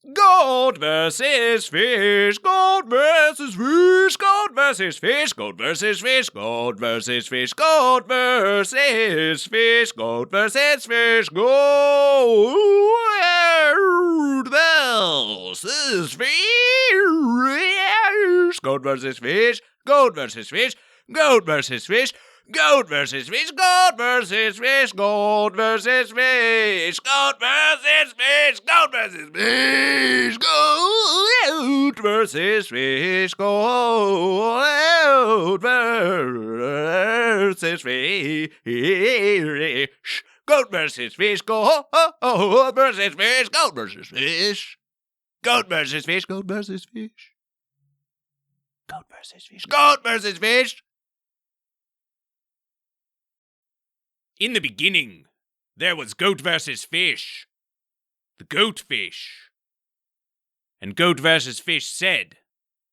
Goat versus fish, goat versus fish, goat versus fish, goat versus fish, goat versus fish, goat versus fish, goat versus fish, goat versus fish, goat versus fish, goat versus fish, goat versus fish. Goat versus fish, goat versus fish, goat versus fish, goat versus fish, goat versus fish, goat versus fish, goat versus fish, goat versus fish, goat versus fish, goat versus fish, goat versus fish, goat versus fish, goat versus fish, goat versus fish. In the beginning, there was goat versus fish, the GoatVsFish. And goat versus fish said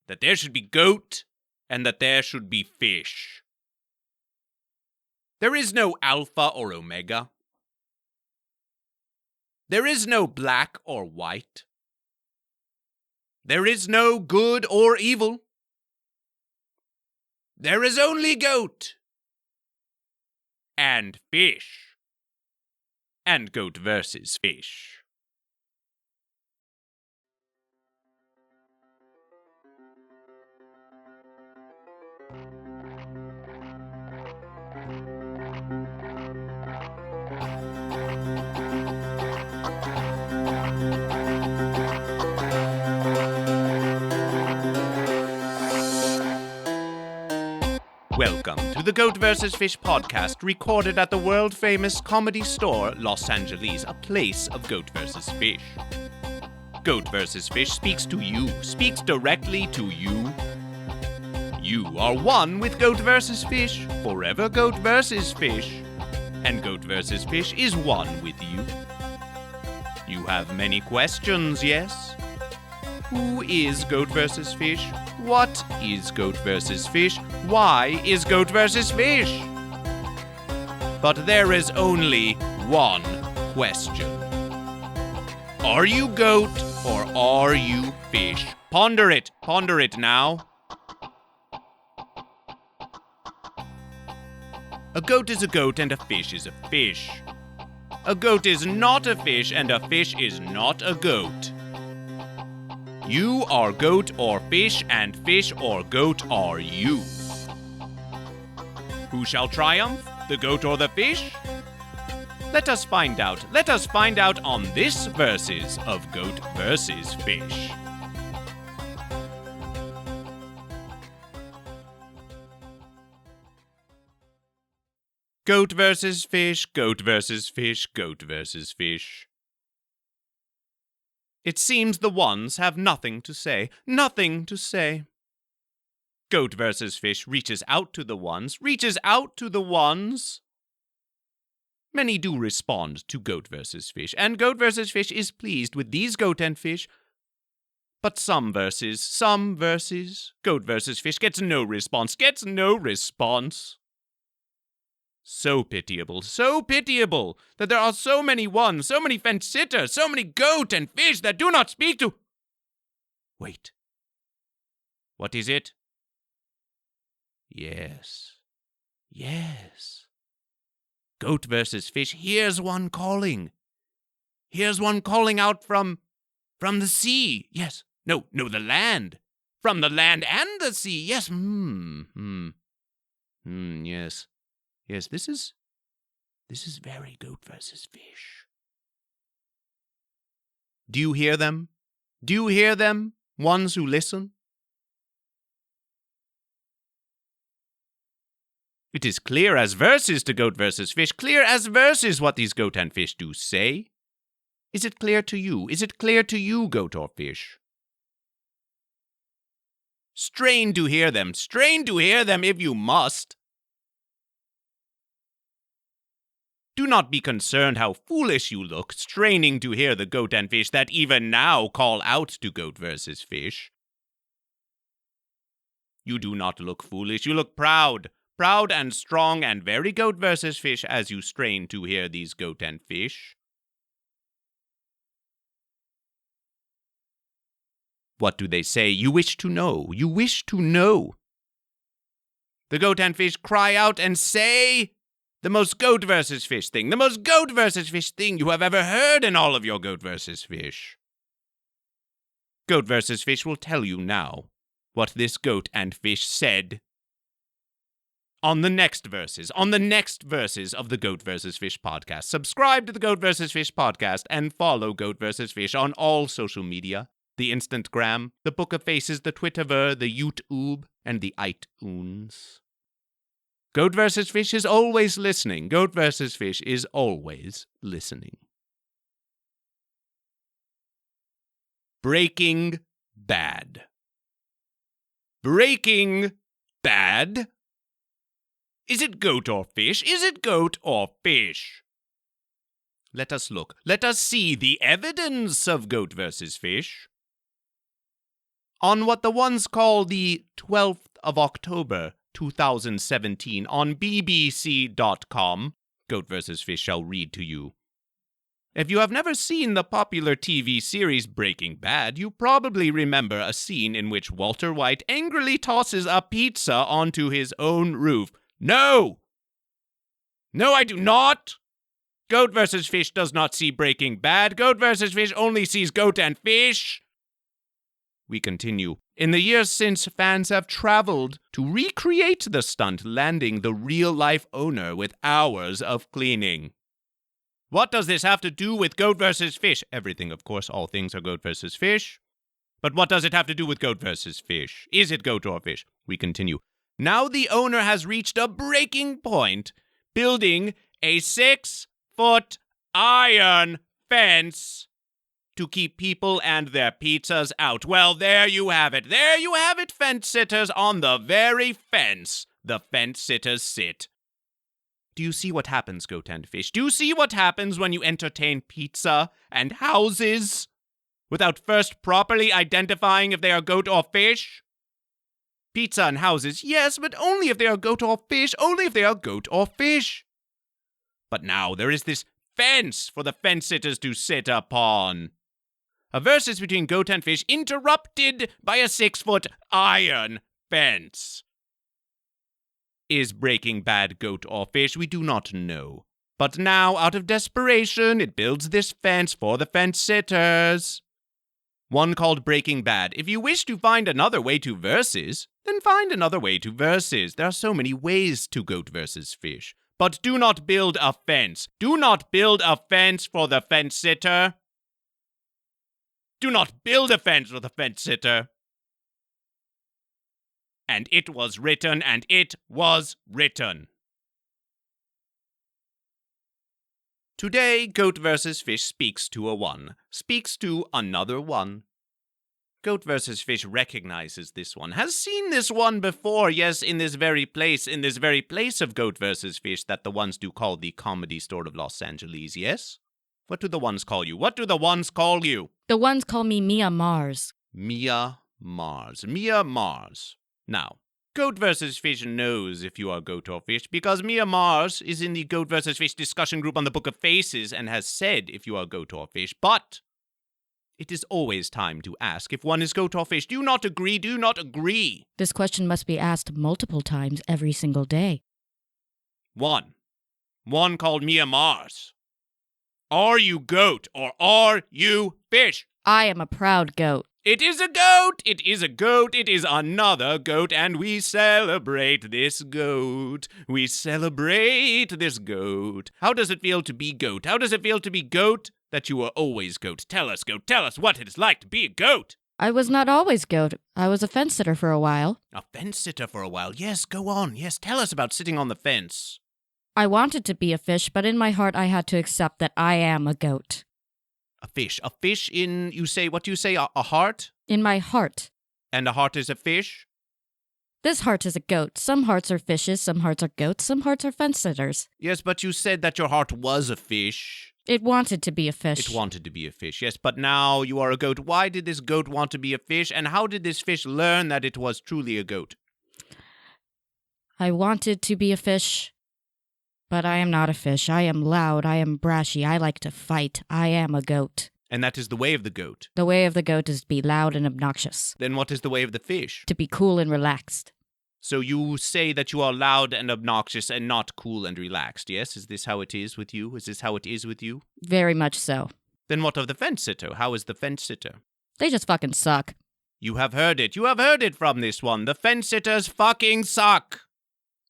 that there should be goat and that there should be fish. There is no alpha or omega. There is no black or white. There is no good or evil. There is only goat and fish, and goat versus fish. Welcome to the Goat vs. Fish podcast, recorded at the world-famous Comedy Store, Los Angeles, a place of goat versus fish. Goat vs. Fish speaks to you, speaks directly to you. You are one with Goat vs. Fish, forever Goat vs. Fish. And Goat vs. Fish is one with you. You have many questions, yes? Who is Goat vs. Fish? What is Goat vs. Fish? Why is Goat vs. Fish? But there is only one question. Are you goat or are you fish? Ponder it now. A goat is a goat and a fish is a fish. A goat is not a fish and a fish is not a goat. You are goat or fish, and fish or goat are you. Who shall triumph, the goat or the fish? Let us find out. Let us find out on this verses of Goat versus Fish. Goat versus fish, goat versus fish, goat versus fish. It seems the ones have nothing to say, nothing to say. Goat versus fish reaches out to the ones, reaches out to the ones. Many do respond to Goat versus Fish, and Goat versus Fish is pleased with these goat and fish. But some verses, Goat versus Fish gets no response. So pitiable, that there are so many ones, so many fence-sitters, so many goat and fish that do not speak to... Wait. What is it? Yes. Goat versus Fish hears one calling. Hears one calling out from the sea. Yes. No, the land. From the land and the sea. Yes. Yes. Yes, this is very Goat versus Fish. Do you hear them? Do you hear them, ones who listen? It is clear as verses to Goat versus Fish, clear as verses what these goat and fish do say. Is it clear to you? Is it clear to you, goat or fish? Strain to hear them if you must. Do not be concerned how foolish you look, straining to hear the goat and fish that even now call out to Goat versus Fish. You do not look foolish, you look proud and strong and very Goat versus Fish as you strain to hear these goat and fish. What do they say? You wish to know. You wish to know. The goat and fish cry out and say the most goat versus fish thing. The most goat versus fish thing you have ever heard in all of your Goat versus Fish. Goat versus Fish will tell you now what this goat and fish said on the next verses of the Goat vs. Fish podcast. Subscribe to the Goat vs. Fish podcast and follow Goat vs. Fish on all social media. The Instantgram, the Book of Faces, the Twitterver, the YouTube, and the iTunes. Goat vs. Fish is always listening. Goat vs. Fish is always listening. Breaking Bad. Breaking Bad? Is it goat or fish? Is it goat or fish? Let us look. Let us see the evidence of Goat vs. Fish. On what the ones call the 12th of October, 2017, on BBC.com, Goat vs. Fish shall read to you. If you have never seen the popular TV series Breaking Bad, you probably remember a scene in which Walter White angrily tosses a pizza onto his own roof. No! No, I do not! Goat vs. Fish does not see Breaking Bad. Goat vs. Fish only sees goat and fish. We continue. In the years since, fans have traveled to recreate the stunt, landing the real-life owner with hours of cleaning. What does this have to do with Goat vs. Fish? Everything, of course. All things are Goat vs. Fish. But what does it have to do with Goat vs. Fish? Is it goat or fish? We continue. Now the owner has reached a breaking point, building a 6-foot iron fence to keep people and their pizzas out. Well, there you have it. There you have it, fence sitters. On the very fence the fence sitters sit. Do you see what happens, Goat and Fish? Do you see what happens when you entertain pizza and houses without first properly identifying if they are goat or fish? Pizza and houses, yes, but only if they are goat or fish. Only if they are goat or fish. But now there is this fence for the fence sitters to sit upon. A versus between goat and fish interrupted by a 6-foot iron fence. Is Breaking Bad goat or fish? We do not know. But now, out of desperation, it builds this fence for the fence sitters. One called Breaking Bad. If you wish to find another way to versus, then find another way to versus. There are so many ways to Goat versus Fish. But do not build a fence. Do not build a fence for the fence sitter. Do not build a fence for the fence sitter. And it was written, and it was written. Today, Goat vs. Fish speaks to a one, speaks to another one. Goat vs. Fish recognizes this one, has seen this one before, yes, in this very place of Goat vs. Fish that the ones do call the Comedy Store of Los Angeles, yes? What do the ones call you? What do the ones call you? The ones call me Mia Mars. Mia Mars. Mia Mars. Now, Goat vs. Fish knows if you are goat or fish because Mia Mars is in the Goat vs. Fish discussion group on the Book of Faces and has said if you are goat or fish, but it is always time to ask if one is goat or fish. Do you not agree? Do you not agree? This question must be asked multiple times every single day. One called Mia Mars. Are you goat or are you fish? I am a proud goat. It is a goat! It is a goat! It is another goat, and we celebrate this goat. We celebrate this goat. How does it feel to be goat? How does it feel to be goat that you were always goat? Tell us, goat. Tell us what it is like to be a goat. I was not always goat. I was a fence sitter for a while. A fence sitter for a while. Yes, go on. Yes, tell us about sitting on the fence. I wanted to be a fish, but in my heart I had to accept that I am a goat. A fish in, what do you say, a heart? In my heart. And a heart is a fish? This heart is a goat. Some hearts are fishes, some hearts are goats, some hearts are fence sitters. Yes, but you said that your heart was a fish. It wanted to be a fish. It wanted to be a fish, yes, but now you are a goat. Why did this goat want to be a fish, and how did this fish learn that it was truly a goat? I wanted to be a fish. But I am not a fish. I am loud. I am brashy. I like to fight. I am a goat. And that is the way of the goat. The way of the goat is to be loud and obnoxious. Then what is the way of the fish? To be cool and relaxed. So you say that you are loud and obnoxious and not cool and relaxed, yes? Is this how it is with you? Is this how it is with you? Very much so. Then what of the fence-sitter? How is the fence-sitter? They just fucking suck. You have heard it. You have heard it from this one. The fence-sitters fucking suck.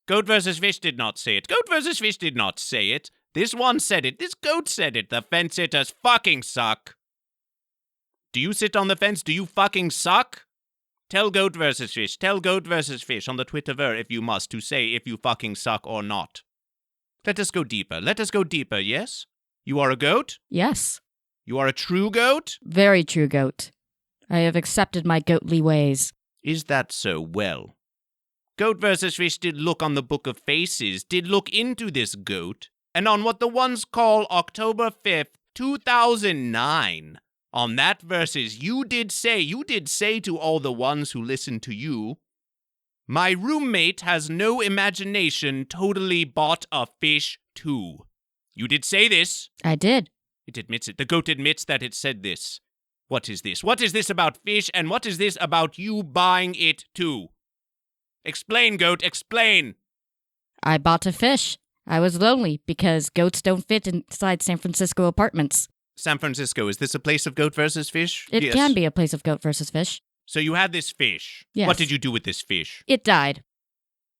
GoatVsFish did not say it. GoatVsFish did not say it. This one said it. This goat said it. The fence-sitters fucking suck. Do you sit on the fence? Do you fucking suck? Tell GoatVsFish. Tell GoatVsFish on the Twitterver if you must to say if you fucking suck or not. Let us go deeper. Let us go deeper, yes? You are a goat? Yes. You are a true goat? Very true goat. I have accepted my goatly ways. Is that so? Well, GoatVsFish did look on the Book of Faces, did look into this goat, and on what the ones call October 5th, 2009. On that verses, you did say to all the ones who listened to you, my roommate has no imagination, totally bought a fish too. You did say this. I did. It admits it. The goat admits that it said this. What is this? What is this about fish, and what is this about you buying it too? Explain, goat, explain. I bought a fish. I was lonely because goats don't fit inside San Francisco apartments. San Francisco, is this a place of GoatVsFish? It can be a place of GoatVsFish. So you had this fish. Yes. What did you do with this fish? It died.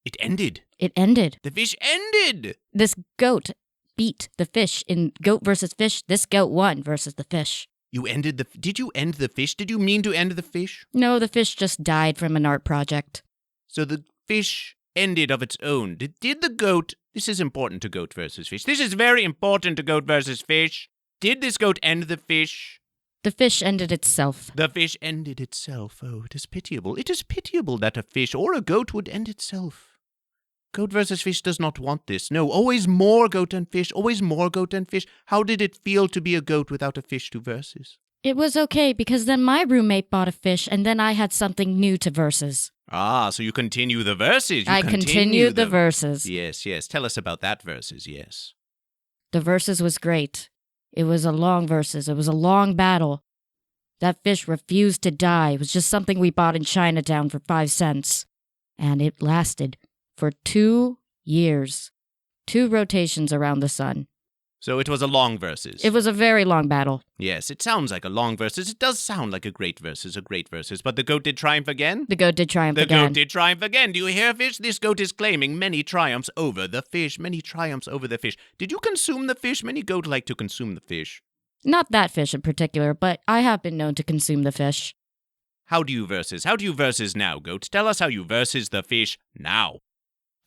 It ended. It ended. The fish ended. This goat beat the fish in GoatVsFish. This goat won versus the fish. Did you end the fish? Did you mean to end the fish? No, the fish just died from an art project. So the fish ended of its own. Did the goat... This is important to GoatVsFish. This is very important to GoatVsFish. Did this goat end the fish? The fish ended itself. The fish ended itself. Oh, it is pitiable. It is pitiable that a fish or a goat would end itself. GoatVsFish does not want this. No, always more goat and fish. Always more goat and fish. How did it feel to be a goat without a fish to versus? It was okay because then my roommate bought a fish and then I had something new to versus. Ah, so you continue the verses. I continued the verses. Yes, yes. Tell us about that verses, yes. The verses was great. It was a long verses. It was a long battle. That fish refused to die. It was just something we bought in Chinatown for 5 cents. And it lasted for 2 years. 2 rotations around the sun. So it was a long verses. It was a very long battle. Yes, it sounds like a long verses. It does sound like a great verses. But the goat did triumph again? The goat did triumph again. The goat did triumph again. Do you hear, fish? This goat is claiming many triumphs over the fish. Many triumphs over the fish. Did you consume the fish? Many goat like to consume the fish. Not that fish in particular, but I have been known to consume the fish. How do you verses? How do you verses now, goat? Tell us how you verses the fish now.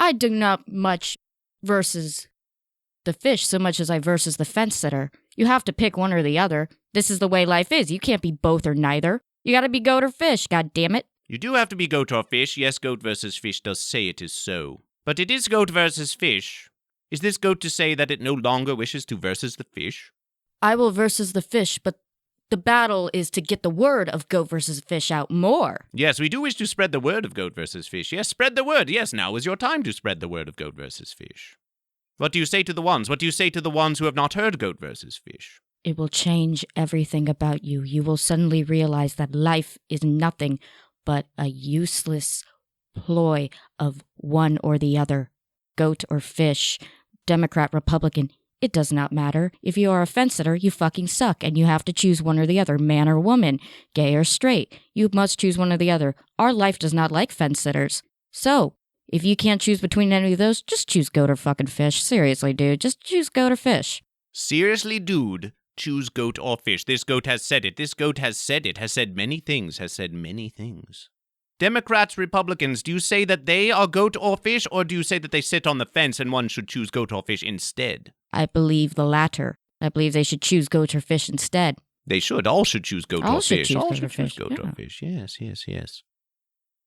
I do not much versus the fish so much as I versus the fence sitter. You have to pick one or the other. This is the way life is. You can't be both or neither. You gotta be goat or fish, god damn it. You do have to be goat or fish. Yes, GoatVsFish does say it is so. But it is GoatVsFish. Is this goat to say that it no longer wishes to versus the fish? I will versus the fish, but the battle is to get the word of GoatVsFish out more. Yes, we do wish to spread the word of GoatVsFish. Yes, spread the word. Yes, now is your time to spread the word of GoatVsFish. What do you say to the ones? What do you say to the ones who have not heard GoatVsFish? It will change everything about you. You will suddenly realize that life is nothing but a useless ploy of one or the other. Goat or fish, Democrat, Republican, it does not matter. If you are a fence sitter, you fucking suck, and you have to choose one or the other, man or woman, gay or straight. You must choose one or the other. Our life does not like fence sitters. So, if you can't choose between any of those, just choose goat or fucking fish. Seriously, dude, just choose goat or fish. Seriously, dude, choose goat or fish. This goat has said it. This goat has said it. Has said many things. Has said many things. Democrats, Republicans, do you say that they are goat or fish, or do you say that they sit on the fence and one should choose goat or fish instead? I believe the latter. I believe they should choose goat or fish instead. They should. All should choose goat or fish. All should choose goat yeah. or fish. Yes, yes, yes.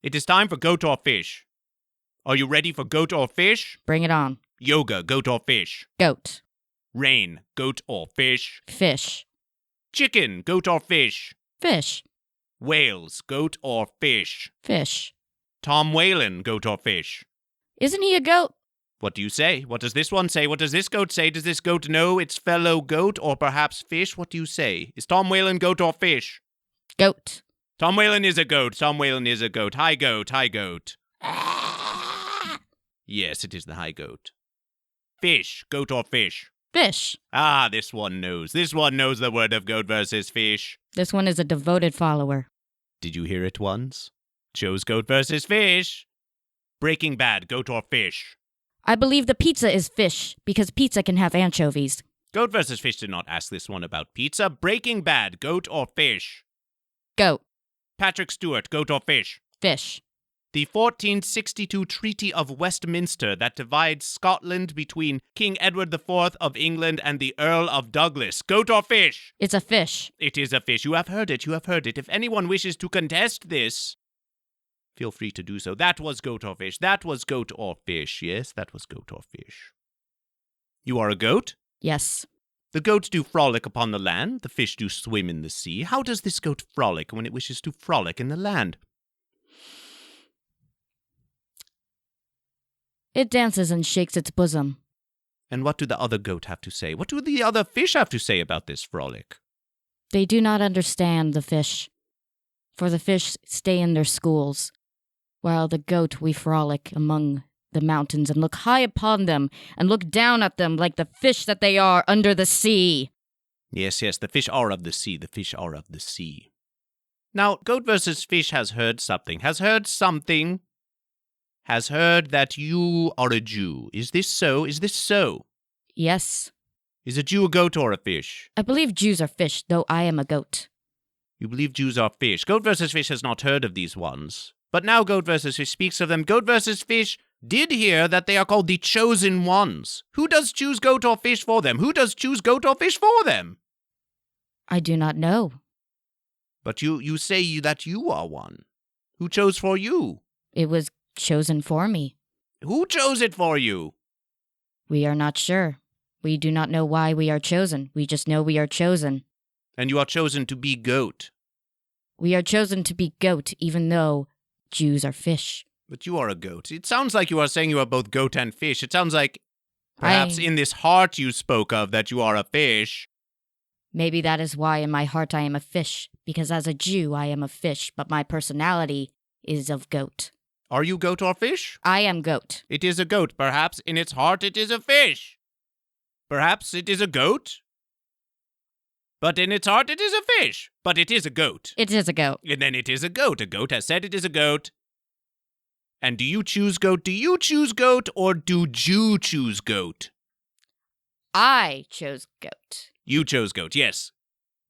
It is time for goat or fish. Are you ready for goat or fish? Bring it on. Yoga, goat or fish? Goat. Rain, goat or fish? Fish. Chicken, goat or fish? Fish. Whales, goat or fish? Fish. Tom Whalen, goat or fish? Isn't he a goat? What do you say? What does this one say? What does this goat say? Does this goat know its fellow goat or perhaps fish? What do you say? Is Tom Whalen goat or fish? Goat. Tom Whalen is a goat. Tom Whalen is a goat. Hi, goat. Hi, goat. Yes, it is the high goat. Fish. Goat or fish? Fish. Ah, this one knows. This one knows the word of goat versus fish. This one is a devoted follower. Did you hear it once? Chose goat versus fish. Breaking Bad, goat or fish? I believe the pizza is fish because pizza can have anchovies. Goat versus fish did not ask this one about pizza. Breaking Bad, goat or fish? Goat. Patrick Stewart, goat or fish? Fish. The 1462 Treaty of Westminster that divides Scotland between King Edward IV of England and the Earl of Douglas. Goat or fish? It's a fish. It is a fish. You have heard it. You have heard it. If anyone wishes to contest this, feel free to do so. That was goat or fish. That was goat or fish. Yes, that was goat or fish. You are a goat? Yes. The goats do frolic upon the land. The fish do swim in the sea. How does this goat frolic when it wishes to frolic in the land? It dances and shakes its bosom. And what do the other goat have to say? What do the other fish have to say about this frolic? They do not understand the fish, for the fish stay in their schools, while the goat we frolic among the mountains and look high upon them and look down at them like the fish that they are under the sea. Yes, the fish are of the sea. The fish are of the sea. Now, goat versus fish has heard something. Has heard that you are a Jew. Is this so? Is this so? Yes. Is a Jew a goat or a fish? I believe Jews are fish, though I am a goat. You believe Jews are fish. Goat versus fish has not heard of these ones. But now goat versus fish speaks of them. Goat versus fish did hear that they are called the chosen ones. Who does choose goat or fish for them? Who does choose goat or fish for them? I do not know. But you say that you are one. Who chose for you? It was chosen for me. Who chose it for you? We are not sure. We do not know why we are chosen. We just know we are chosen. And you are chosen to be goat. We are chosen to be goat, even though Jews are fish. But you are a goat. It sounds like you are saying you are both goat and fish. It sounds like perhaps in this heart you spoke of that you are a fish. Maybe that is why in my heart I am a fish, because as a Jew I am a fish, but my personality is of goat. Are you goat or fish? I am goat. It is a goat. Perhaps in its heart it is a fish. Perhaps it is a goat. But in its heart it is a fish. But it is a goat. It is a goat. And then it is a goat. A goat has said it is a goat. And do you choose goat? Do you choose goat or do Jew choose goat? I chose goat. You chose goat, yes.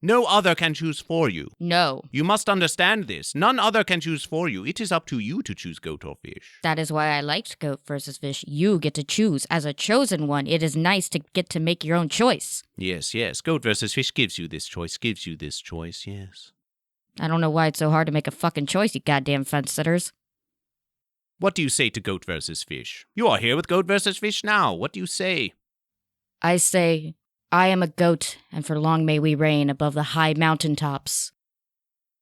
No other can choose for you. No. You must understand this. None other can choose for you. It is up to you to choose goat or fish. That is why I liked goat versus fish. You get to choose. As a chosen one, it is nice to get to make your own choice. Yes. Goat versus fish gives you this choice, yes. I don't know why it's so hard to make a fucking choice, you goddamn fence sitters. What do you say to goat versus fish? You are here with goat versus fish now. What do you say? I say, I am a goat, and for long may we reign above the high mountain tops.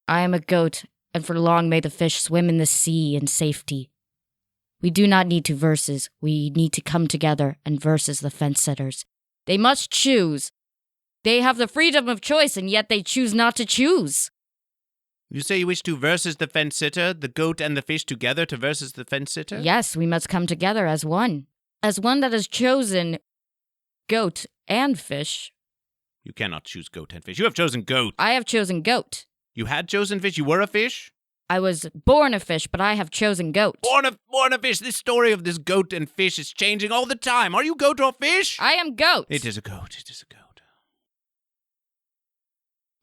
I am a goat, and for long may the fish swim in the sea in safety. We do not need to versus. We need to come together and versus the fence sitters. They must choose. They have the freedom of choice, and yet they choose not to choose. You say you wish to versus the fence sitter, the goat and the fish together to versus the fence sitter? Yes, we must come together as one. As one that has chosen goat and fish. You cannot choose goat and fish. You have chosen goat. I have chosen goat. You had chosen fish? You were a fish? I was born a fish, but I have chosen goat. Born a fish. This story of this goat and fish is changing all the time. Are you goat or fish? I am goat. It is a goat. It is a goat.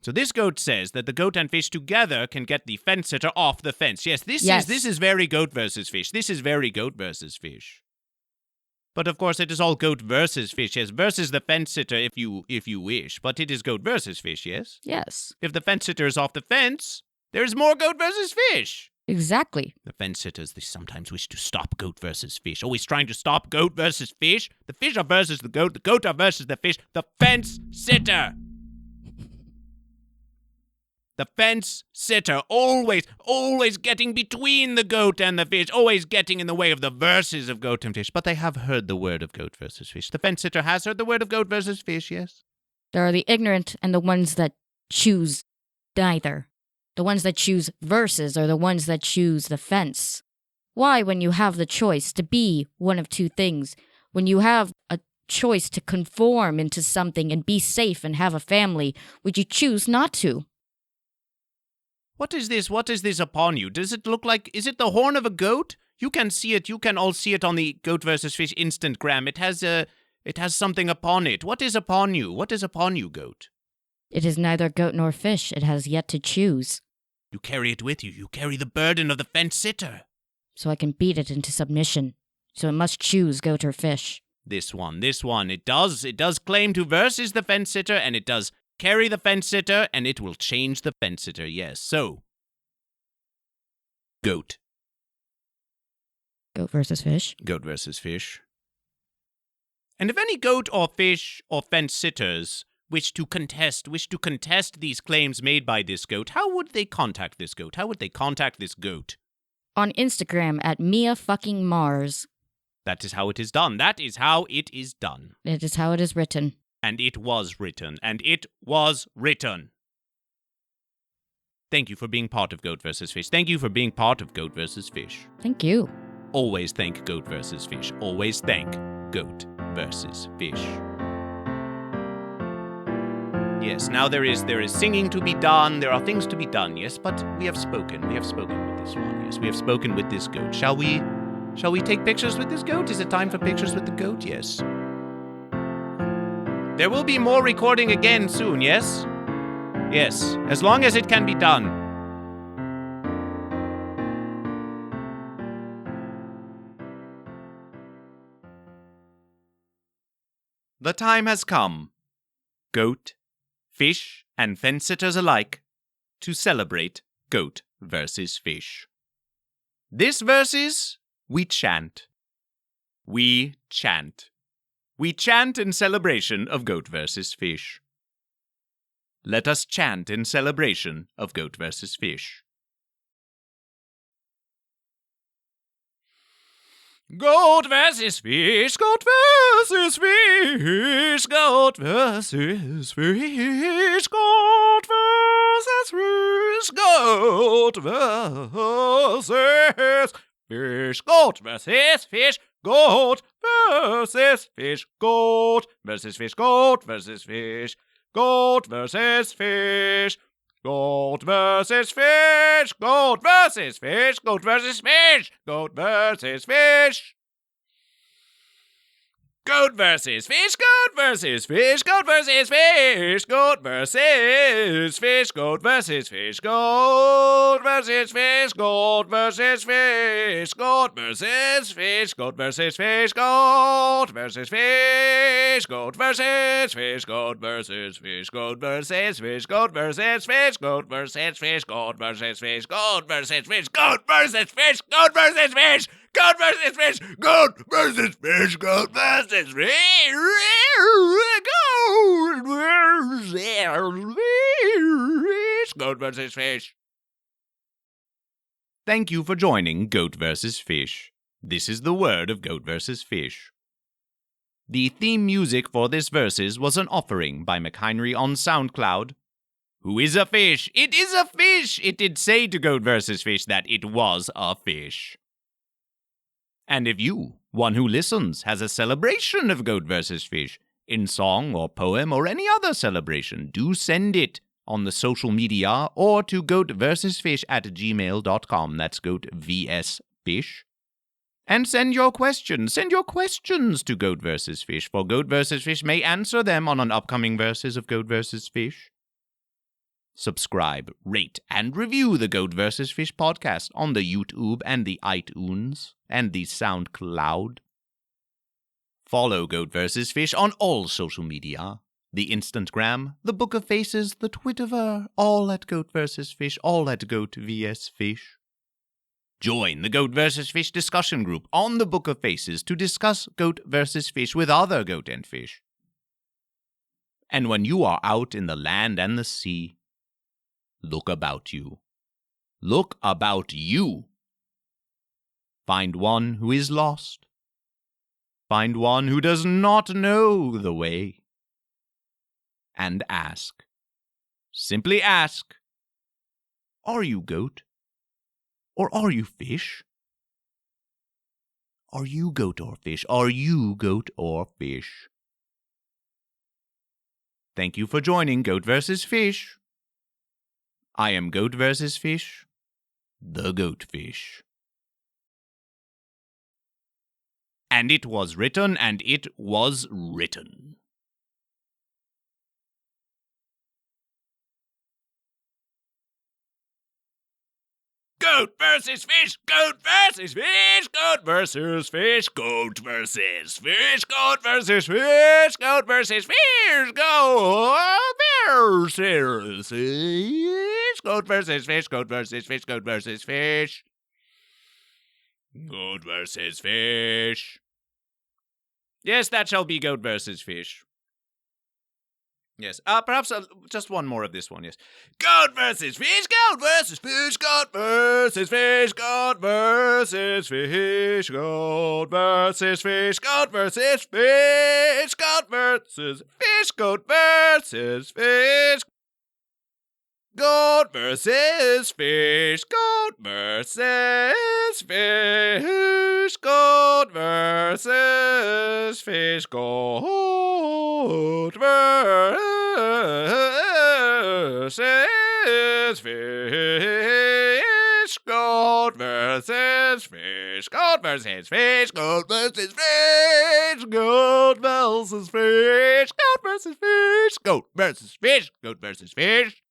So this goat says that the goat and fish together can get the fence sitter off the fence. Yes, this is very goat versus fish. This is very goat versus fish. But of course, it is all goat versus fish, yes, versus the fence sitter if you wish. But it is goat versus fish, yes? Yes. If the fence sitter is off the fence, there is more goat versus fish. Exactly. The fence sitters, they sometimes wish to stop goat versus fish. Always trying to stop goat versus fish. The fish are versus the goat are versus the fish. The fence sitter. The fence sitter, always getting between the goat and the fish, always getting in the way of the verses of goat and fish. But they have heard the word of goat versus fish. The fence sitter has heard the word of goat versus fish, yes? There are the ignorant and the ones that choose neither. The ones that choose verses are the ones that choose the fence. Why, when you have the choice to be one of two things, when you have a choice to conform into something and be safe and have a family, would you choose not to? What is this? What is this upon you? Does it look like... Is it the horn of a goat? You can see it. You can all see it on the Goat vs. Fish Instagram. It has something upon it. What is upon you? What is upon you, goat? It is neither goat nor fish. It has yet to choose. You carry it with you. You carry the burden of the fence sitter. So I can beat it into submission. So it must choose goat or fish. This one. It does claim to versus the fence sitter, and it does carry the fence sitter, and it will change the fence sitter, yes. So, goat. Goat versus fish. Goat versus fish. And if any goat or fish or fence sitters wish to contest these claims made by this goat, how would they contact this goat? How would they contact this goat? On Instagram at MiaFuckingMars. That is how it is done. That is how it is done. It is how it is written. And it was written. And it was written. Thank you for being part of Goat vs. Fish. Thank you for being part of Goat vs. Fish. Thank you. Always thank Goat vs. Fish. Always thank Goat vs. Fish. Yes, now there is singing to be done. There are things to be done, yes, but we have spoken. We have spoken with this one, yes. We have spoken with this goat. Shall we take pictures with this goat? Is it time for pictures with the goat? Yes. There will be more recording again soon, yes? Yes, as long as it can be done. The time has come, goat, fish, and fence-sitters alike, to celebrate Goat versus Fish. This versus, we chant. We chant. We chant in celebration of Goat versus Fish. Let us chant in celebration of Goat versus Fish. Goat versus fish, goat versus fish, goat versus fish, goat versus fish, goat versus fish, goat versus fish, goat versus fish, goat versus fish, goat versus fish, goat versus fish. Goat versus fish, goat versus fish, goat versus fish, goat versus fish. Goat versus fish, goat versus fish, goat versus fish, goat versus fish, goat versus fish, goat versus fish, goat versus fish, goat versus fish, goat versus fish, goat versus fish, goat versus fish, goat versus fish, goat versus fish, goat versus fish, goat versus fish, goat versus fish, goat versus fish, goat versus fish, goat versus fish. Goat versus fish, goat versus fish, goat versus fish, goat versus fish. Thank you for joining Goat vs. Fish. This is the word of Goat vs. Fish. The theme music for this verses was an offering by McHenry on SoundCloud. Who is a fish? It is a fish! It did say to Goat vs. Fish that it was a fish. And if you, one who listens, has a celebration of Goat vs. Fish, in song or poem or any other celebration, do send it on the social media or to goatvsfish@gmail.com. That's GoatVsFish. And send your questions. Send your questions to Goat vs. Fish, for Goat vs. Fish may answer them on an upcoming verses of Goat vs. Fish. Subscribe, rate, and review the Goat vs. Fish podcast on the YouTube and the iTunes and the SoundCloud. Follow Goat vs. Fish on all social media. The Instagram, the Book of Faces, the Twitterver, all at Goat vs. Fish, all at GoatVsFish. Join the Goat vs. Fish discussion group on the Book of Faces to discuss Goat vs. Fish with other goat and fish. And when you are out in the land and the sea, Look about you. Look about you. Find one who is lost. Find one who does not know the way. And ask. Simply ask. Are you goat? Or are you fish? Are you goat or fish? Are you goat or fish? Thank you for joining Goat vs. Fish. I am Goat vs. Fish, the GoatVsFish. And it was written, and it was written. Goat versus fish, goat versus fish, goat versus fish, goat versus fish, goat versus fish, goat versus fish, goat versus fish, goat versus fish, goat versus fish, goat versus fish, goat versus fish. Yes, that shall be goat versus fish. Yes. Perhaps just one more of this one, yes. Goat versus fish, goat versus fish, goat versus fish, goat versus fish, goat versus fish, goat versus fish, goat versus fish, goat versus fish. Goat versus fish, goat versus fish, goat versus fish, goat versus fish, goat versus fish, goat versus fish, goat versus fish, goat versus fish, goat versus fish, goat versus fish, goat versus fish.